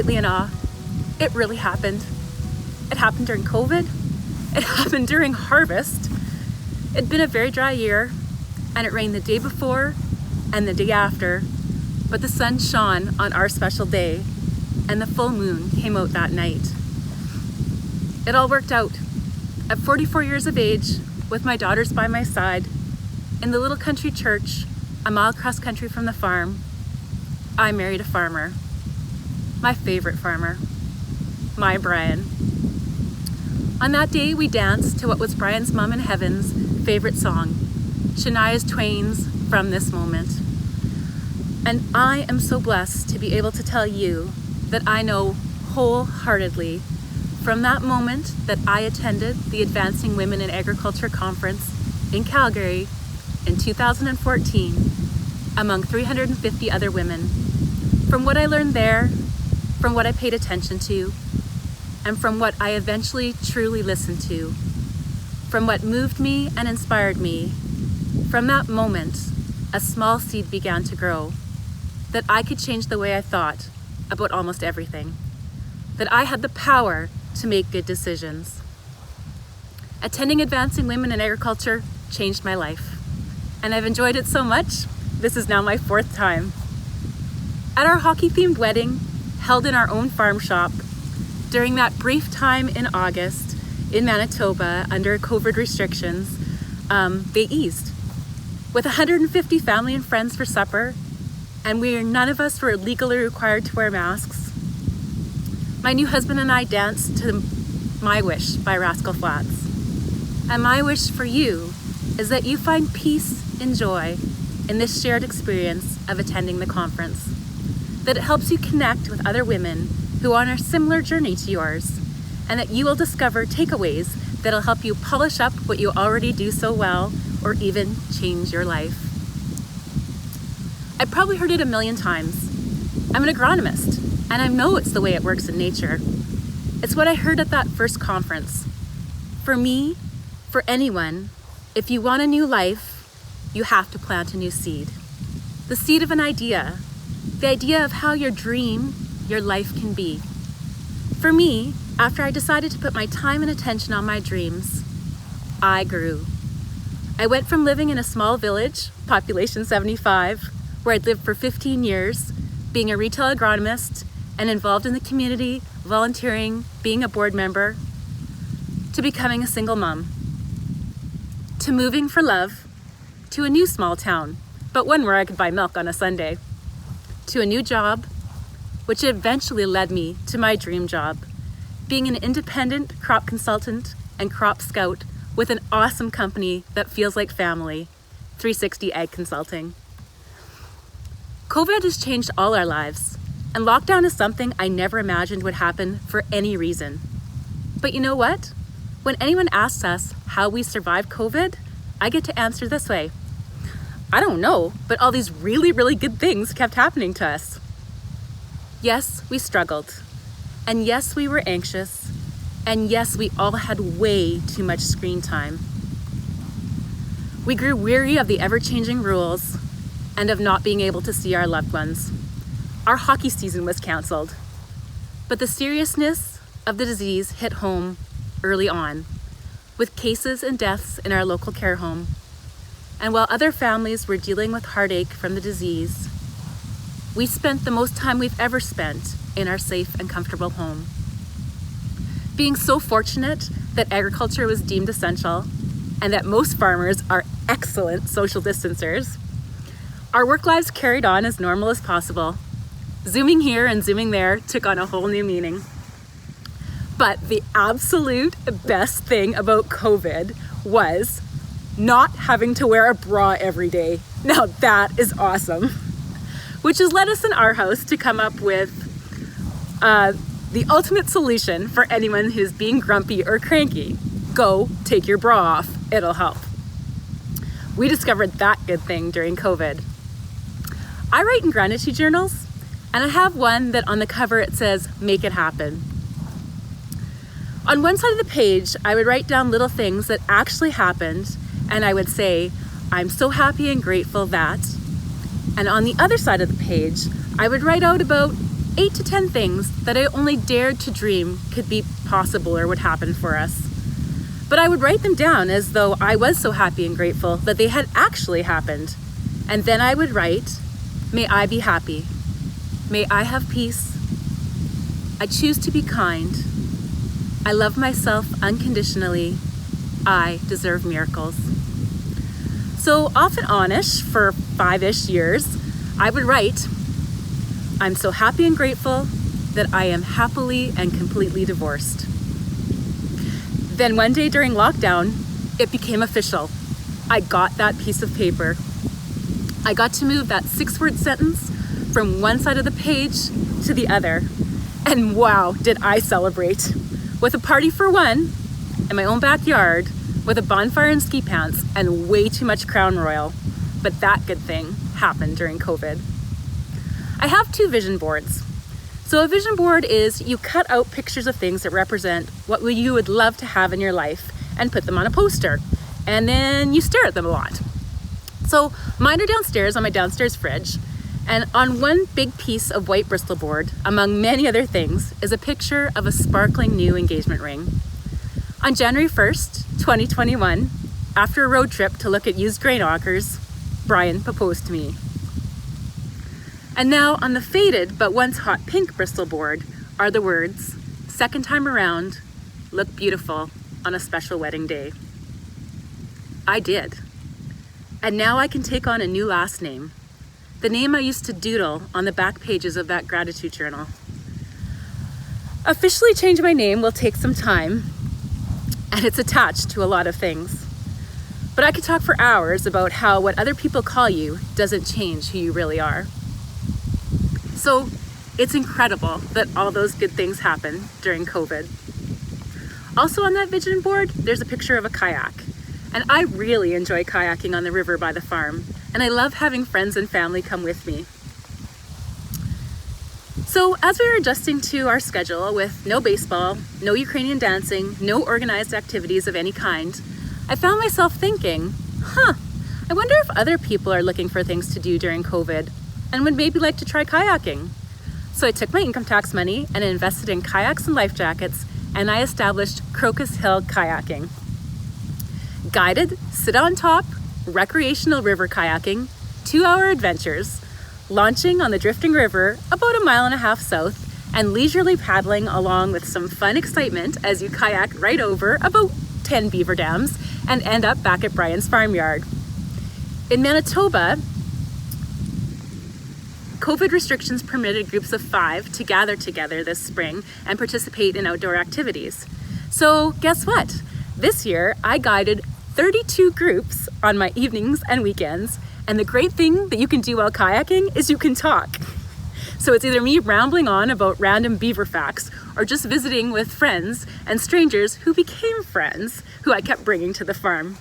completely in awe. It really happened. It happened during COVID. It happened during harvest. It'd been a very dry year, and it rained the day before and the day after, but the sun shone on our special day, and the full moon came out that night. It all worked out. At 44 years of age, with my daughters by my side, in the little country church, a mile cross country from the farm, I married a farmer. My favorite farmer. My Brian. On that day, we danced to what was Brian's mom in heaven's favorite song, Shania Twain's From This Moment. And I am so blessed to be able to tell you that I know wholeheartedly from that moment that I attended the Advancing Women in Agriculture Conference in Calgary in 2014 among 350 other women. From what I learned there, from what I paid attention to, and from what I eventually truly listened to, from what moved me and inspired me, from that moment, a small seed began to grow, that I could change the way I thought about almost everything, that I had the power to make good decisions. Attending Advancing Women in Agriculture changed my life, and I've enjoyed it so much, this is now my 4th time. At our hockey-themed wedding, held in our own farm shop, during that brief time in August in Manitoba under COVID restrictions, they eased. With 150 family and friends for supper, and none of us were legally required to wear masks, my new husband and I danced to My Wish by Rascal Flatts. And my wish for you is that you find peace and joy in this shared experience of attending the conference, that it helps you connect with other women who are on a similar journey to yours, and that you will discover takeaways that'll help you polish up what you already do so well, or even change your life. I've probably heard it a million times. I'm an agronomist, and I know it's the way it works in nature. It's what I heard at that first conference. For me, for anyone, if you want a new life, you have to plant a new seed. The seed of an idea, the idea of how your dream, your life can be. For me, after I decided to put my time and attention on my dreams, I grew. I went from living in a small village, population 75, where I'd lived for 15 years, being a retail agronomist and involved in the community, volunteering, being a board member, to becoming a single mom, to moving for love, to a new small town, but one where I could buy milk on a Sunday, to a new job, which eventually led me to my dream job, being an independent crop consultant and crop scout with an awesome company that feels like family, 360 Ag Consulting. COVID has changed all our lives, and lockdown is something I never imagined would happen for any reason. But you know what? When anyone asks us how we survived COVID, I get to answer this way. I don't know, but all these really, really good things kept happening to us. Yes, we struggled. And yes, we were anxious. And yes, we all had way too much screen time. We grew weary of the ever-changing rules and of not being able to see our loved ones. Our hockey season was canceled. But the seriousness of the disease hit home early on, with cases and deaths in our local care home. And while other families were dealing with heartache from the disease, we spent the most time we've ever spent in our safe and comfortable home. Being so fortunate that agriculture was deemed essential and that most farmers are excellent social distancers, our work lives carried on as normal as possible. Zooming here and zooming there took on a whole new meaning. But the absolute best thing about COVID was not having to wear a bra every day. Now that is awesome. Which has led us in our house to come up with the ultimate solution for anyone who's being grumpy or cranky. Go take your bra off, it'll help. We discovered that good thing during COVID. I write in gratitude journals, and I have one that on the cover it says, "Make it happen." On one side of the page, I would write down little things that actually happened, and I would say, "I'm so happy and grateful that." And on the other side of the page, I would write out about 8 to 10 things that I only dared to dream could be possible or would happen for us. But I would write them down as though I was so happy and grateful that they had actually happened. And then I would write, may I be happy. May I have peace. I choose to be kind. I love myself unconditionally. I deserve miracles. So off and on-ish for 5-ish years, I would write, I'm so happy and grateful that I am happily and completely divorced. Then one day during lockdown, it became official. I got that piece of paper. I got to move that 6-word sentence from one side of the page to the other. And wow, did I celebrate. With a party for one, in my own backyard, with a bonfire and ski pants and way too much Crown Royal. But that good thing happened during COVID. I have 2 vision boards. So a vision board is you cut out pictures of things that represent what you would love to have in your life and put them on a poster. And then you stare at them a lot. So mine are downstairs on my downstairs fridge. And on one big piece of white Bristol board, among many other things, is a picture of a sparkling new engagement ring. On January 1st, 2021, after a road trip to look at used grain auckers, Brian proposed to me. And now on the faded but once hot pink Bristol board are the words, second time around, look beautiful on a special wedding day. I did. And now I can take on a new last name, the name I used to doodle on the back pages of that gratitude journal. Officially changing my name will take some time, and it's attached to a lot of things. But I could talk for hours about how what other people call you doesn't change who you really are. So it's incredible that all those good things happened during COVID. Also on that vision board, there's a picture of a kayak. And I really enjoy kayaking on the river by the farm. And I love having friends and family come with me. So as we were adjusting to our schedule with no baseball, no Ukrainian dancing, no organized activities of any kind, I found myself thinking, I wonder if other people are looking for things to do during COVID and would maybe like to try kayaking. So I took my income tax money and invested in kayaks and life jackets, and I established Crocus Hill Kayaking. Guided, sit on top, recreational river kayaking, 2-hour adventures, launching on the drifting river about 1.5 miles south, and leisurely paddling along with some fun excitement as you kayak right over about 10 beaver dams and end up back at Brian's farmyard. In Manitoba, COVID restrictions permitted groups of 5 to gather together this spring and participate in outdoor activities. So guess what? This year, I guided 32 groups on my evenings and weekends, and the great thing that you can do while kayaking is you can talk. So it's either me rambling on about random beaver facts or just visiting with friends and strangers who became friends who I kept bringing to the farm.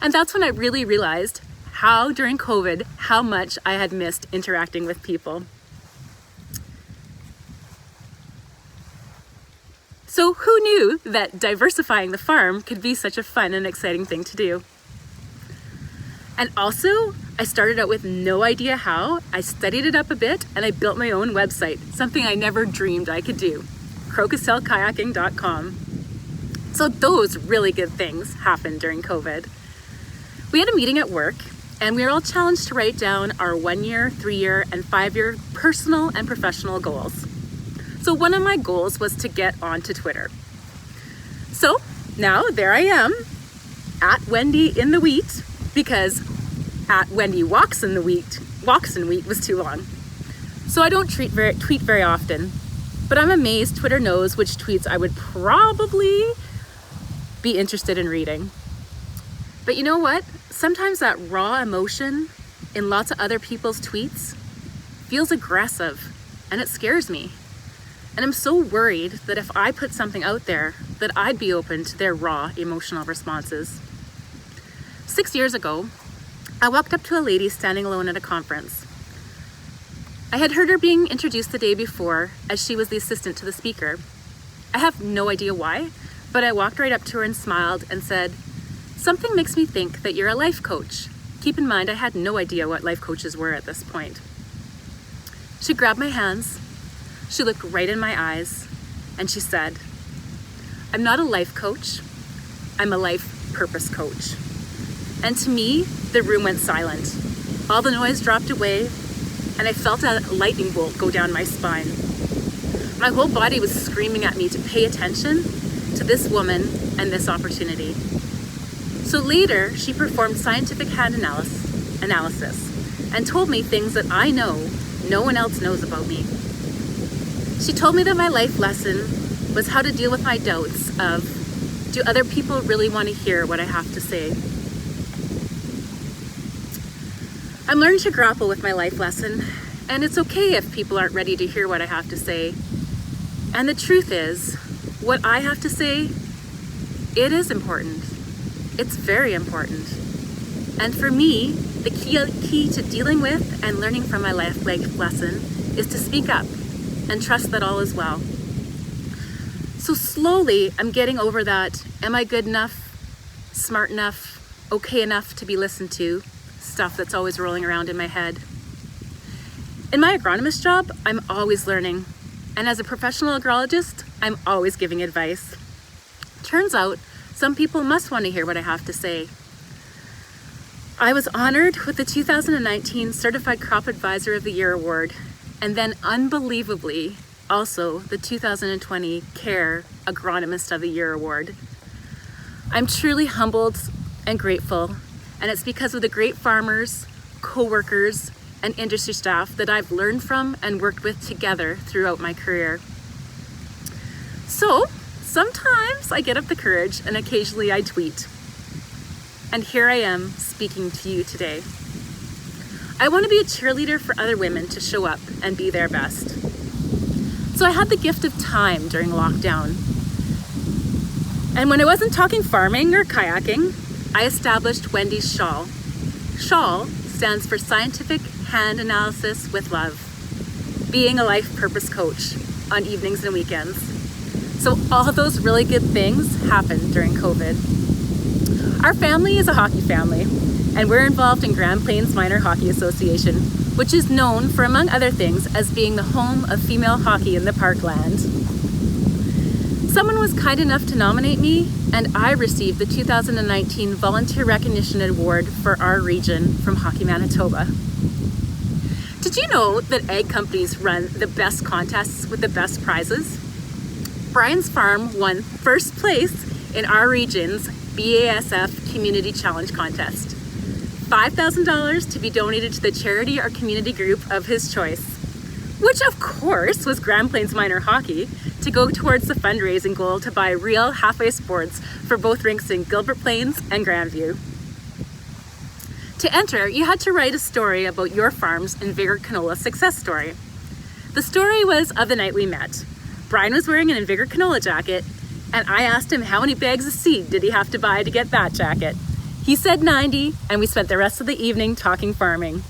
And that's when I really realized how during COVID, how much I had missed interacting with people. So who knew that diversifying the farm could be such a fun and exciting thing to do? And also, I started out with no idea how. I studied it up a bit and I built my own website, something I never dreamed I could do, crocushillkayaking.com. So those really good things happened during COVID. We had a meeting at work and we were all challenged to write down our 1-year, 3-year, and 5-year personal and professional goals. So one of my goals was to get onto Twitter. So now there I am, at Wendy in the wheat, because at Wendy walks in wheat was too long. So I don't tweet very often, but I'm amazed Twitter knows which tweets I would probably be interested in reading. But you know what? Sometimes that raw emotion in lots of other people's tweets feels aggressive, and it scares me. And I'm so worried that if I put something out there, that I'd be open to their raw emotional responses. 6 years ago, I walked up to a lady standing alone at a conference. I had heard her being introduced the day before as she was the assistant to the speaker. I have no idea why, but I walked right up to her and smiled and said, "Something makes me think that you're a life coach." Keep in mind, I had no idea what life coaches were at this point. She grabbed my hands She looked right in my eyes and she said, "I'm not a life coach, I'm a life purpose coach." And to me, the room went silent. All the noise dropped away and I felt a lightning bolt go down my spine. My whole body was screaming at me to pay attention to this woman and this opportunity. So later, she performed scientific hand analysis and told me things that I know no one else knows about me. She told me that my life lesson was how to deal with my doubts of, do other people really want to hear what I have to say? I'm learning to grapple with my life lesson, and it's okay if people aren't ready to hear what I have to say. And the truth is, what I have to say, it is important. It's very important. And for me, the key to dealing with and learning from my life lesson is to speak up and trust that all is well. So slowly, I'm getting over that, am I good enough, smart enough, okay enough to be listened to, stuff that's always rolling around in my head. In my agronomist job, I'm always learning. And as a professional agrologist, I'm always giving advice. Turns out, some people must want to hear what I have to say. I was honored with the 2019 Certified Crop Advisor of the Year Award, and then unbelievably, also the 2020 CARE Agronomist of the Year Award. I'm truly humbled and grateful, and it's because of the great farmers, co-workers, and industry staff that I've learned from and worked with together throughout my career. So, sometimes I get up the courage and occasionally I tweet. And here I am speaking to you today. I want to be a cheerleader for other women to show up and be their best. So I had the gift of time during lockdown. And when I wasn't talking farming or kayaking, I established Wendy's Shawl. Shawl stands for Scientific Hand Analysis with Love, being a life purpose coach on evenings and weekends. So all of those really good things happened during COVID. Our family is a hockey family, and we're involved in Grand Plains Minor Hockey Association, which is known for, among other things, as being the home of female hockey in the Parkland. Someone was kind enough to nominate me, and I received the 2019 Volunteer Recognition Award for our region from Hockey Manitoba. Did you know that egg companies run the best contests with the best prizes? Brian's Farm won first place in our region's BASF Community Challenge Contest. $5,000 to be donated to the charity or community group of his choice, which of course was Grand Plains Minor Hockey, to go towards the fundraising goal to buy real half-ice boards for both rinks in Gilbert Plains and Grandview. To enter, you had to write a story about your farm's Invigor canola success story. The story was of the night we met. Brian was wearing an Invigor canola jacket, and I asked him how many bags of seed did he have to buy to get that jacket. He said 90, and we spent the rest of the evening talking farming.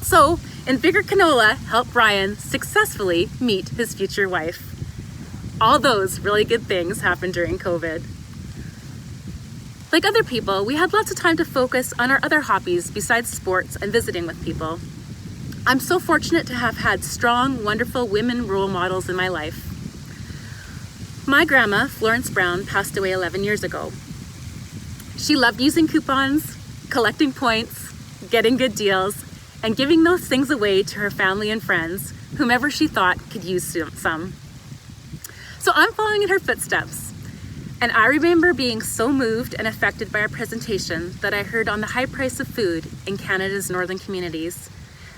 So, Invigor Canola helped Brian successfully meet his future wife. All those really good things happened during COVID. Like other people, we had lots of time to focus on our other hobbies besides sports and visiting with people. I'm so fortunate to have had strong, wonderful women role models in my life. My grandma, Florence Brown, passed away 11 years ago. She loved using coupons, collecting points, getting good deals, and giving those things away to her family and friends, whomever she thought could use some. So I'm following in her footsteps. And I remember being so moved and affected by her presentation that I heard on the high price of food in Canada's northern communities,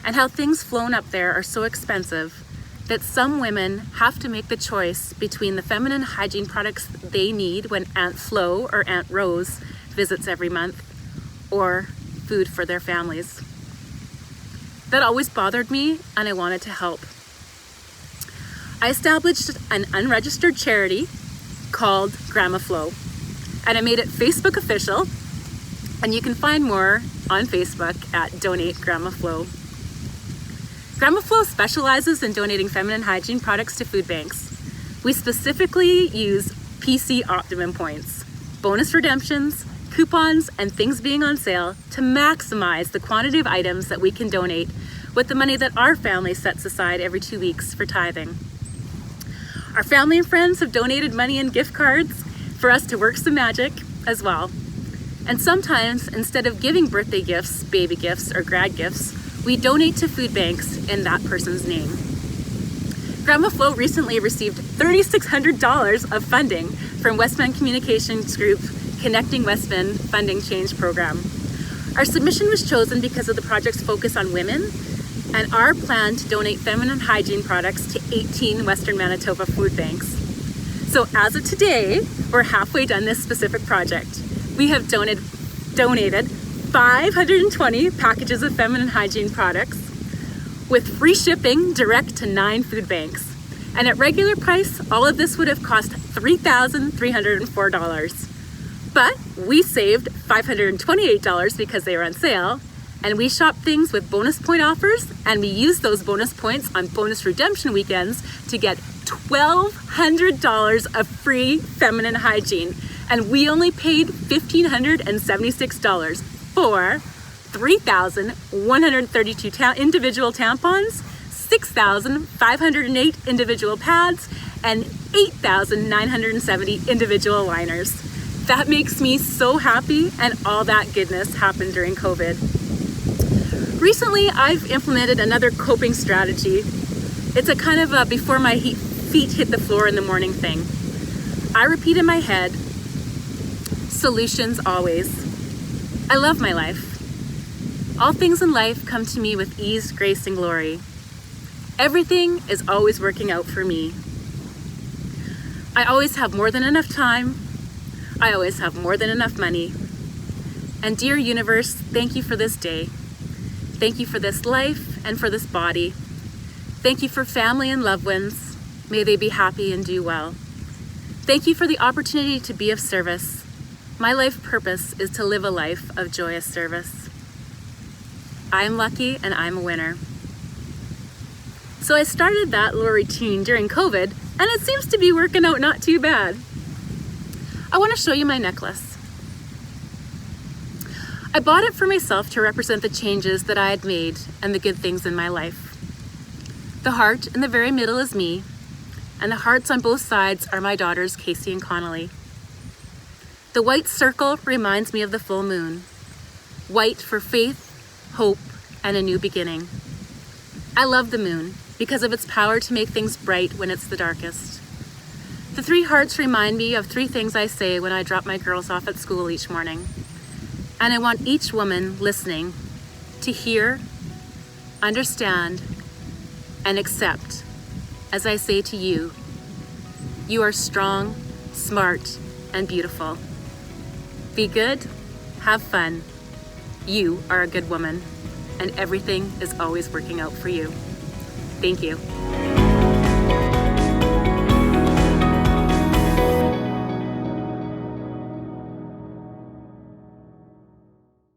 and how things flown up there are so expensive that some women have to make the choice between the feminine hygiene products they need when Aunt Flo or Aunt Rose visits every month, or food for their families. That always bothered me, and I wanted to help. I established an unregistered charity called Grandma Flo, and I made it Facebook official, and you can find more on Facebook at Donate Grandma Flo. Grandma Flo specializes in donating feminine hygiene products to food banks. We specifically use PC Optimum points, bonus redemptions, coupons, and things being on sale to maximize the quantity of items that we can donate with the money that our family sets aside every 2 weeks for tithing. Our family and friends have donated money and gift cards for us to work some magic as well. And sometimes, instead of giving birthday gifts, baby gifts, or grad gifts, we donate to food banks in that person's name. Grandma Flo recently received $3,600 of funding from West Bend Communications Group Connecting West Bend Funding Change Program. Our submission was chosen because of the project's focus on women and our plan to donate feminine hygiene products to 18 Western Manitoba food banks. So as of today, we're halfway done this specific project. We have donated 520 packages of feminine hygiene products with free shipping direct to 9 food banks. And at regular price, all of this would have cost $3,304. But we saved $528 because they were on sale, and we shopped things with bonus point offers, and we used those bonus points on bonus redemption weekends to get $1,200 of free feminine hygiene. And we only paid $1,576 for 3,132 individual tampons, 6,508 individual pads, and 8,970 individual liners. That makes me so happy, and all that goodness happened during COVID. Recently, I've implemented another coping strategy. It's a kind of a before my feet hit the floor in the morning thing. I repeat in my head, solutions always. I love my life. All things in life come to me with ease, grace, and glory. Everything is always working out for me. I always have more than enough time. I always have more than enough money. And dear universe, thank you for this day. Thank you for this life and for this body. Thank you for family and loved ones. May they be happy and do well. Thank you for the opportunity to be of service. My life purpose is to live a life of joyous service. I am lucky and I'm a winner. So I started that little routine during COVID, and it seems to be working out not too bad. I want to show you my necklace. I bought it for myself to represent the changes that I had made and the good things in my life. The heart in the very middle is me, and the hearts on both sides are my daughters, Casey and Connolly. The white circle reminds me of the full moon. White for faith, hope, and a new beginning. I love the moon because of its power to make things bright when it's the darkest. The 3 hearts remind me of 3 things I say when I drop my girls off at school each morning. And I want each woman listening to hear, understand, and accept as I say to you, you are strong, smart, and beautiful. Be good, have fun. You are a good woman, and everything is always working out for you. Thank you.